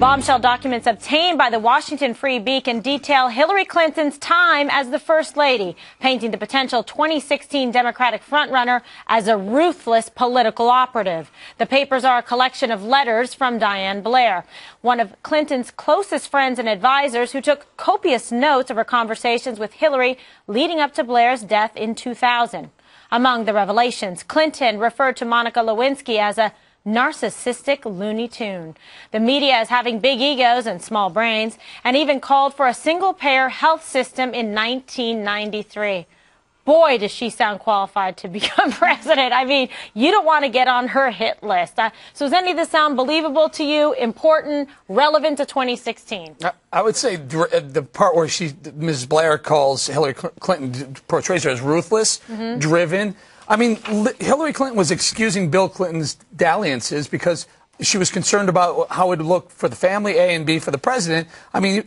Bombshell documents obtained by the Washington Free Beacon detail Hillary Clinton's time as the First Lady, painting the potential 2016 Democratic frontrunner as a ruthless political operative. The papers are a collection of letters from Diane Blair, one of Clinton's closest friends and advisors, who took copious notes of her conversations with Hillary leading up to Blair's death in 2000. Among the revelations, Clinton referred to Monica Lewinsky as a narcissistic Looney Tune. The media is having big egos and small brains, and even called for a single-payer health system in 1993. Boy, does she sound qualified to become president. I mean, you don't want to get on her hit list. So does any of this sound believable to you, important, relevant to 2016? I would say the part where Mrs. Blair calls Hillary Clinton, portrays her as ruthless, driven. I mean, Hillary Clinton was excusing Bill Clinton's dalliances because she was concerned about how it would look for the family, A, and B, for the president. I mean,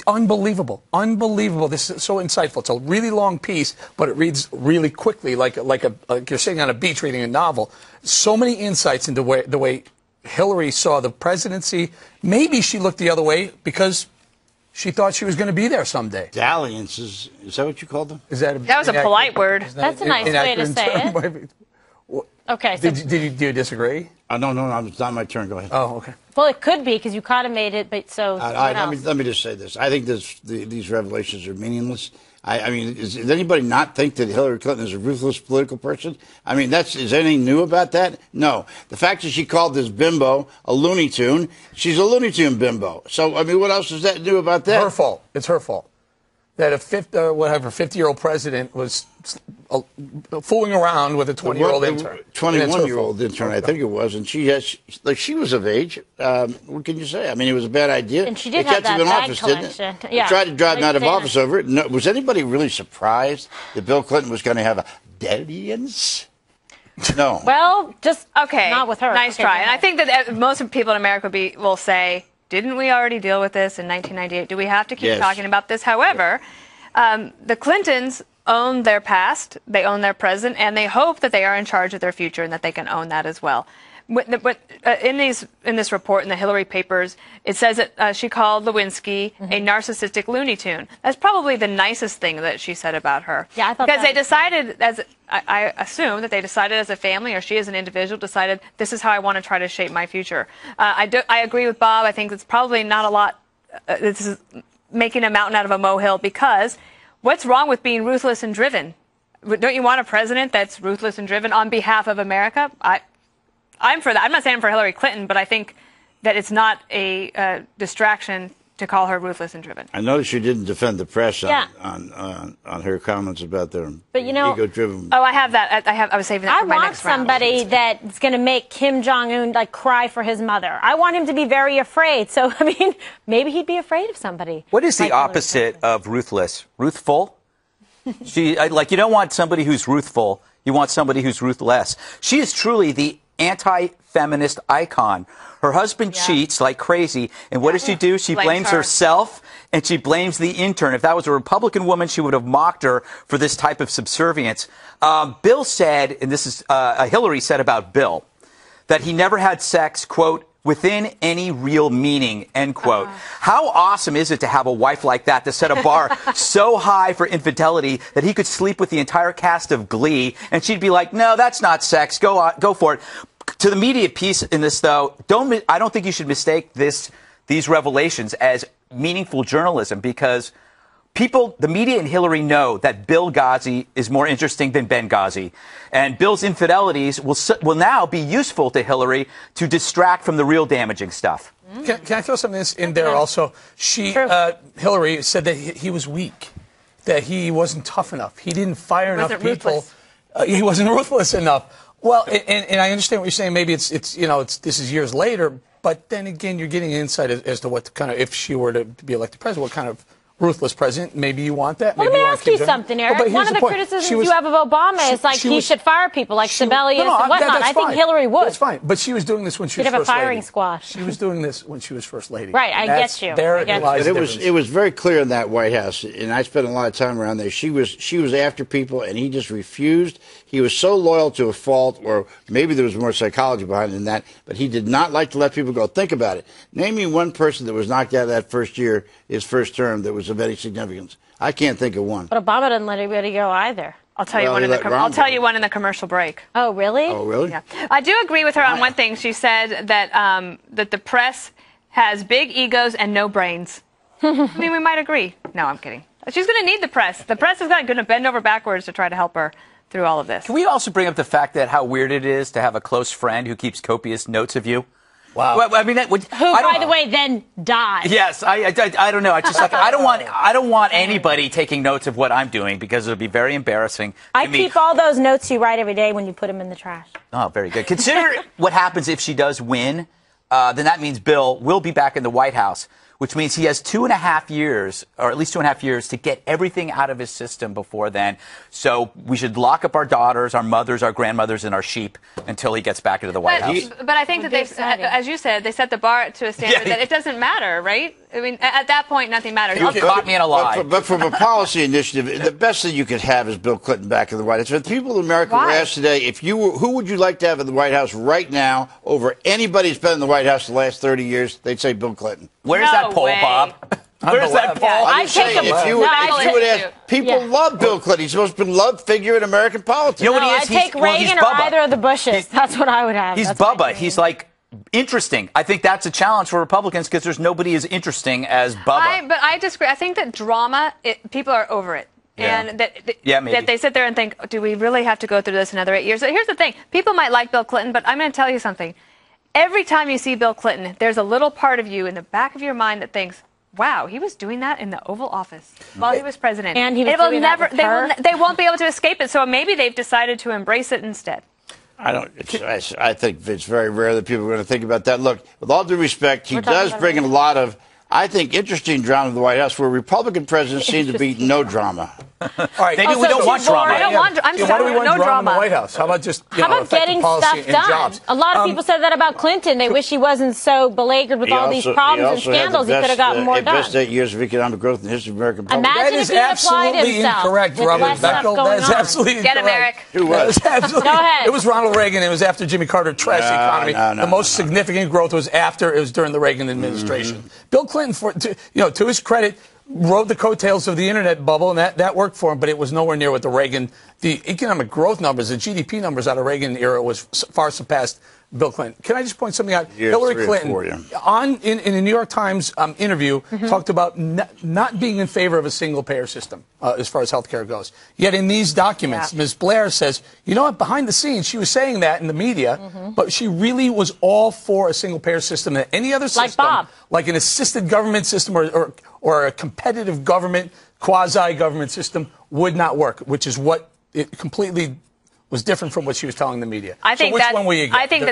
unbelievable. Unbelievable. This is so insightful. It's a really long piece, but it reads really quickly, like you're sitting on a beach reading a novel. So many insights into the way Hillary saw the presidency. Maybe she looked the other way because she thought she was going to be there someday. Dalliances, is that what you called them? That was a polite word. That's a nice way to say it. Okay. So do you disagree? No, it's not my turn. Go ahead. Oh, okay. Well, it could be because you kind of made it, but so. Let me just say this. I think these revelations are meaningless. I mean, does anybody not think that Hillary Clinton is a ruthless political person? I mean, is anything new about that? No. The fact that she called this bimbo a Looney Tune, she's a Looney Tune bimbo. So, I mean, what else is that new about that? Her fault. It's her fault. That a 50-year-old president was fooling around with a 20-year-old intern. 21-year-old intern, I think it was, and she was of age. What can you say? I mean, it was a bad idea. And she did have that bag collection. Yeah. Tried to drive him out of office over it. No, was anybody really surprised that Bill Clinton was going to have a dalliance? No. Well, just okay. Not with her. Nice try. And I think that most people in America will say, didn't we already deal with this in 1998? Do we have to keep talking about this? However, the Clintons own their past, they own their present, and they hope that they are in charge of their future and that they can own that as well. In this report, in the Hillary papers, it says that she called Lewinsky a narcissistic Looney Tune. That's probably the nicest thing that she said about her. Yeah, I thought because they decided, I assume that they decided as a family, or she as an individual decided, this is how I want to try to shape my future. I agree with Bob. I think it's probably not a lot. This is making a mountain out of a molehill, because what's wrong with being ruthless and driven? Don't you want a president that's ruthless and driven on behalf of America? I'm for that. I'm not saying I'm for Hillary Clinton, but I think that it's not a distraction to call her ruthless and driven. I noticed you didn't defend the press on her comments about their ego-driven. Oh, I have that. I was saving that for my next round. I want somebody that's going to make Kim Jong-un cry for his mother. I want him to be very afraid. So, I mean, maybe he'd be afraid of somebody. What is the opposite of ruthless? Ruthful? You don't want somebody who's ruthful. You want somebody who's ruthless. She is truly the anti-feminist icon. Her husband cheats like crazy, and what does she do? She blames herself, and she blames the intern. If that was a Republican woman, she would have mocked her for this type of subservience. Bill said, and this is Hillary said about Bill, that he never had sex, quote, within any real meaning, end quote. How awesome is it to have a wife like that to set a bar so high for infidelity that he could sleep with the entire cast of Glee, and she'd be like, no, that's not sex, go for it. To the media piece in this, though, I don't think you should mistake these revelations as meaningful journalism, because the media and Hillary know that Bill Ghazi is more interesting than Benghazi. And Bill's infidelities will now be useful to Hillary to distract from the real damaging stuff. Can I throw something in there also? Hillary said that he was weak, that he wasn't tough enough. He didn't fire enough people. He wasn't ruthless enough. Well, and I understand what you're saying. Maybe this is years later, but then again, you're getting insight as to what kind of, if she were to be elected president, ruthless president. Maybe you want that. Well, Maybe let me ask you something, Eric. But One of the criticisms you have of Obama is like he should fire people like Sibelius and whatnot. I think Hillary would. That's fine. But she was doing this when she was first lady. She'd have a firing squad. She was doing this when she was first lady. Right, I get you. It was very clear in that White House, and I spent a lot of time around there. She was after people, and he just refused. He was so loyal to a fault, or maybe there was more psychology behind it than that, but he did not like to let people go. Think about it. Name me one person that was knocked out of that first year, his first term, that was of any significance. I can't think of one. But Obama didn't let anybody go either. I'll tell you one in the commercial break. Oh, really? Oh, really? Yeah. I do agree with her on one thing. She said that that the press has big egos and no brains. I mean, we might agree. No, I'm kidding. She's going to need the press. The press is going to bend over backwards to try to help her through all of this. Can we also bring up the fact that how weird it is to have a close friend who keeps copious notes of you? Wow. Well, I mean, who, by the way, then died. Yes, I don't know. I just like I don't want anybody taking notes of what I'm doing because it'll be very embarrassing. I keep all those notes you write every day when you put them in the trash. Oh, very good. Consider what happens if she does win. Then that means Bill will be back in the White House, which means he has 2.5 years, or at least 2.5 years, to get everything out of his system before then. So we should lock up our daughters, our mothers, our grandmothers, and our sheep until he gets back into the White House. But I think that as you said, they set the bar to a standard that it doesn't matter, right? I mean, at that point, nothing matters. You caught me in a lie. But from a policy initiative, the best thing you could have is Bill Clinton back in the White House. If the people in America were asked today, who would you like to have in the White House right now over anybody who's been in the White House the last 30 years, they'd say Bill Clinton. Where's that poll, Bob? Where's that poll? I'm saying, if you would ask, people love Bill Clinton. He's the most beloved figure in American politics. You know what he is? I'd take Reagan or either of the Bushes. That's what I would have. He's Bubba. He's like interesting. I think that's a challenge for Republicans because there's nobody as interesting as Bubba. But I disagree. I think that drama, people are over it. Yeah. And that they sit there and think, do we really have to go through this another 8 years? So here's the thing. People might like Bill Clinton, but I'm going to tell you something. Every time you see Bill Clinton, there's a little part of you in the back of your mind that thinks, wow, he was doing that in the Oval Office while he was president. And he was doing that with her. They won't be able to escape it, so maybe they've decided to embrace it instead. I think it's very rare that people are going to think about that. Look, with all due respect, he does bring in a lot of, I think, interesting drama to the White House, where Republican presidents seem to be no drama. All right, we don't want drama. I don't want. I'm why do we want no drama drama in the White House? How about just getting stuff done? Jobs? A lot of people said that about Clinton. They wish he wasn't so belabored with all these problems and scandals. He could have gotten more done. Best 8 years of economic growth in the history of American politics. Imagine if he applied himself. Incorrect, Robert. That is absolutely incorrect. Get him, Eric. Who was? Go ahead. It was Ronald Reagan. It was after Jimmy Carter trashed the economy. The most significant growth was during the Reagan administration. Bill Clinton, to his credit, rode the coattails of the internet bubble, and that worked for him, but it was nowhere near what the economic growth numbers, the GDP numbers out of Reagan era was far surpassed Bill Clinton. Can I just point something out? Hillary Clinton, in a New York Times interview, talked about not being in favor of a single-payer system as far as health care goes. Yet in these documents, Ms. Blair says, you know what, behind the scenes, she was saying that in the media, but she really was all for a single-payer system than any other system. Like Bob. Like an assisted government system or a competitive government, quasi-government system would not work, which is what it completely was different from what she was telling the media. I think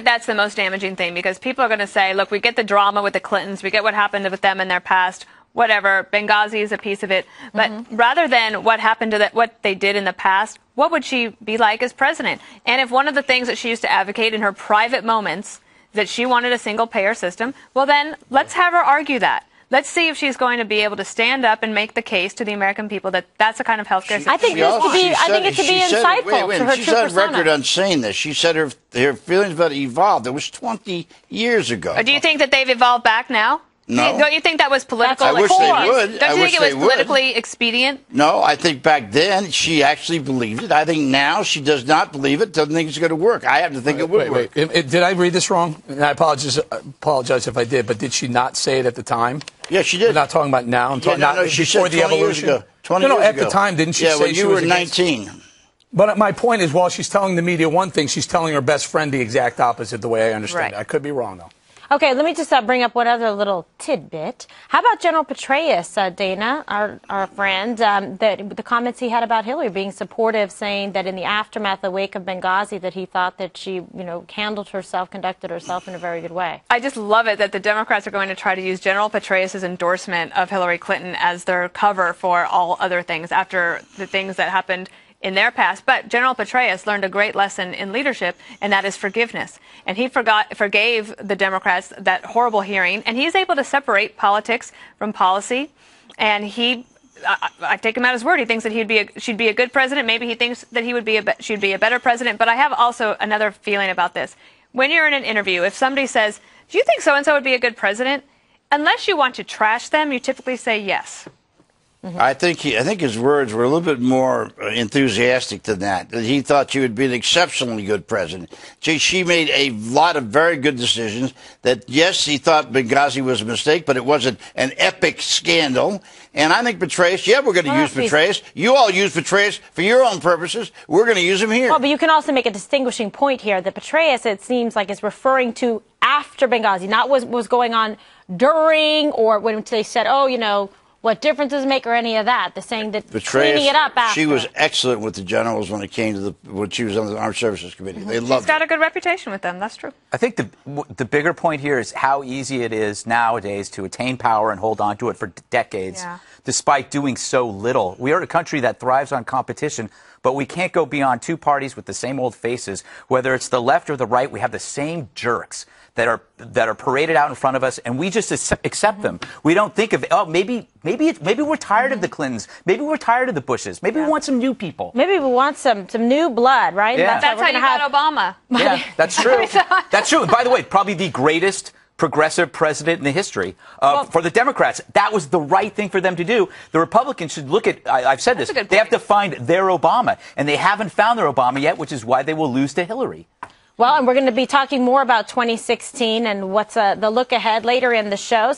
that's the most damaging thing, because people are going to say, look, we get the drama with the Clintons, we get what happened with them in their past, whatever, Benghazi is a piece of it, but rather than what happened to what they did in the past, what would she be like as president? And if one of the things that she used to advocate in her private moments that she wanted a single-payer system, well then, let's have her argue that. Let's see if she's going to be able to stand up and make the case to the American people that that's a kind of health care system. I think it should be insightful to her She's on record on saying this. She said her feelings about it evolved. It was 20 years ago. Do you think that they've evolved back now? No. Don't you think that was political? I wish they would. Don't you think it was politically expedient? No, I think back then she actually believed it. I think now she does not believe it, doesn't think it's going to work. I happen to think it would work. Did I read this wrong? And I apologize if I did, but did she not say it at the time? Yeah, she did. We're not talking about now. I'm talking she before said the evolution. Years ago. 20 years at ago. the time, didn't she say when she you was were 19. But my point is, while she's telling the media one thing, she's telling her best friend the exact opposite, the way I understand it. I could be wrong, though. Okay, let me just bring up one other little tidbit. How about General Petraeus, Dana, our friend, the comments he had about Hillary being supportive, saying that in the aftermath, the wake of Benghazi, that he thought that she, handled herself, conducted herself in a very good way. I just love it that the Democrats are going to try to use General Petraeus' endorsement of Hillary Clinton as their cover for all other things after the things that happened in their past. But General Petraeus learned a great lesson in leadership, and that is forgiveness. And he forgave the Democrats that horrible hearing, and he's able to separate politics from policy. And I take him at his word. He thinks that she'd be a good president. Maybe he thinks that she'd be a better president. But I have also another feeling about this. When you're in an interview, if somebody says, "Do you think so-and-so would be a good president?" unless you want to trash them, you typically say yes. Mm-hmm. I think his words were a little bit more enthusiastic than that. That he thought she would be an exceptionally good president. She made a lot of very good decisions. That yes, he thought Benghazi was a mistake, but it wasn't an epic scandal. And I think Petraeus, we're going to use Petraeus. You all use Petraeus for your own purposes. We're going to use him here. Well, but you can also make a distinguishing point here that Petraeus, it seems like, is referring to after Benghazi, not what was going on during or when they said, what difference does it make or any of that? They're saying that cleaning it up after. She was excellent with the generals when it came to when she was on the Armed Services Committee. Mm-hmm. They loved her. She's got a good reputation with them. That's true. I think the bigger point here is how easy it is nowadays to attain power and hold on to it for decades, despite doing so little. We are a country that thrives on competition, but we can't go beyond two parties with the same old faces. Whether it's the left or the right, we have the same jerks that are paraded out in front of us, and we just accept them. We don't think of maybe we're tired of the Clintons, maybe we're tired of the Bushes, maybe we want some new people. Maybe we want some new blood, right? Yeah. That's how you got Obama. Yeah, that's true. That's true. By the way, probably the greatest progressive president in the history for the Democrats. That was the right thing for them to do. The Republicans should look at, I've said this, they have to find their Obama, and they haven't found their Obama yet, which is why they will lose to Hillary. Well, and we're going to be talking more about 2016 and what's the look ahead later in the show.